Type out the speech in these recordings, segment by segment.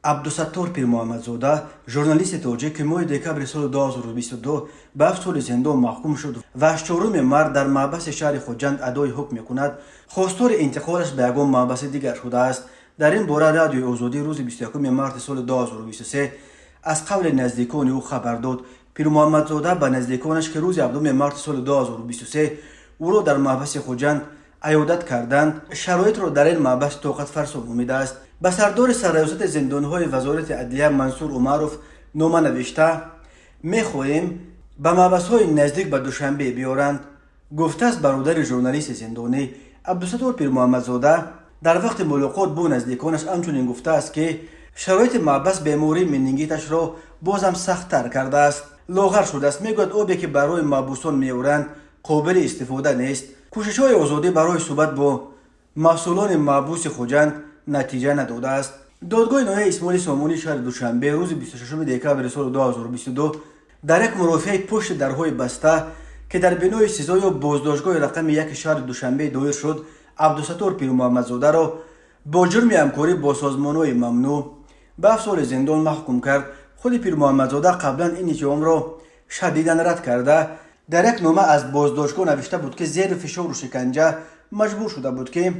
عبدالستار پیر محمدزاده ژورنالیست تاجیک که ماه دکبر سال 2022 به 7 سال زندان محکوم شد و از 4 مارس در محبس شهر خوجند ادای حکم میکند، خواستار انتقالش به یگان محبس دیگر شده است. در این باره رادیوی آزادی روز 21 مارس سال 2023 از قول نزدیکان او خبر داد. پیر محمدزاده به نزدیکانش که روز 7 مارس سال 2023 او را در محبس خوجند عیادت کردند، شرایط را در این محبس طاقت فرسا نموده است. به سردار سرریاست زندانهای وزارت عدلیه منصور عمرов نامه نوشته میخواهیم به محبس‌های نزدیک به دوشنبه بیارند، گفته است برادر ژورنالیست زندانی. عبدالستار پیر محمدزاده در وقت ملاقات با نزدیکانش همچنین گفته است که شرایط محبس بیماری منینگیتش را بازم سخت‌تر کرده است. لاغر شده است. میگوید آبی که برای محبوسان میآورند قابل استفاده نیست. کوشش‌های آزادی برای صحبت با مسئولان محبوس خوجند نتیجه نداده است. دادگاه نهایی اسماعیل سامانی شهر دوشنبه روز 26 دکبر سال 2022 در یک مرافعه پشت درهای بسته که در بنای سزا یا بازداشتگاه رقم 1 شهر دوشنبه دایر شد، عبدالستار پیر محمدزاده را با جرم همکاری با سازمان‌های ممنوع به 7 سال زندان محکوم کرد. خود پیر محمدزاده قبلا این اتهام را شدیداً رد کرده در یک نامه از بازداشتگاه نوشته بود که زیر فشار و شکنجه مجبور شده بود که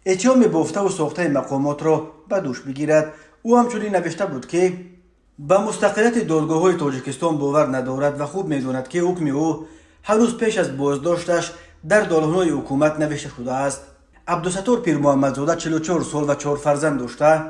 اتهام بافته و ساخته مقامات را به دوش بگیرد. او همچنین نوشته بود که به مستقلیت دادگاه‌های تاجیکستان باور ندارد و خوب می‌داند که حکم او هنوز پیش از بازداشتش در دالان‌های حکومت نوشته شده است. عبدالستار پیر محمدزاده 44 سال و 4 فرزند داشته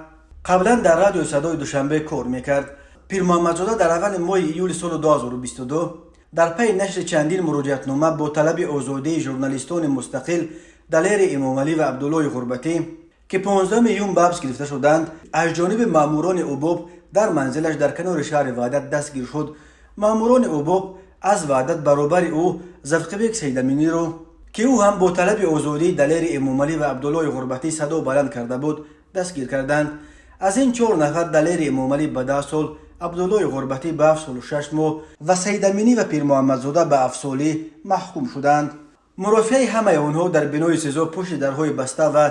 قبلا در رادیو صدای دوشنبه کار می‌کرد. پیر محمدزاده در اول ماه ایول سال 2022 در پی نشر چندین مراجعتنامه با طلب آزادی ژورنالیستان مستقل دلیر امامعلی و عبدالله غربتی که 15 یون به حبس گرفته شدند از جانب ماموران اوباب در منزلش در کنار شهر وحدت دستگیر شد. ماموران اوباب از وحدت برابر او زفقبیک سیدامینی را که او هم با طلب آزادی دلیر امامعلی و عبدالله غربتی صدا بلند کرده بود دستگیر کردند. از این 4 نفر دلیر امامعلی به 10 سال، عبدالله غربتی به 7 سال و 6 ماه و سیدامینی و پیر محمدزاده به 7 سالی محکوم شدند. مرافعه همه آنها در بنای سزا پشت درهای بسته و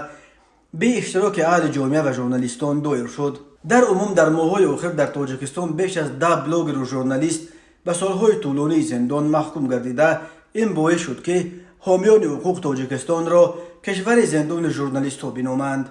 به اشتراک اهل جامعه و ژورنالیستان دایر شد. در عموم در ماه‌های اخیر در تاجیکستان بیش از 10 بلاگر و ژورنالیست به سالهای طولانی زندان محکوم گردیده. این باعث شد که حامیان حقوق تاجیکستان را کشور زندان ژورنالیست‌ها بنامند.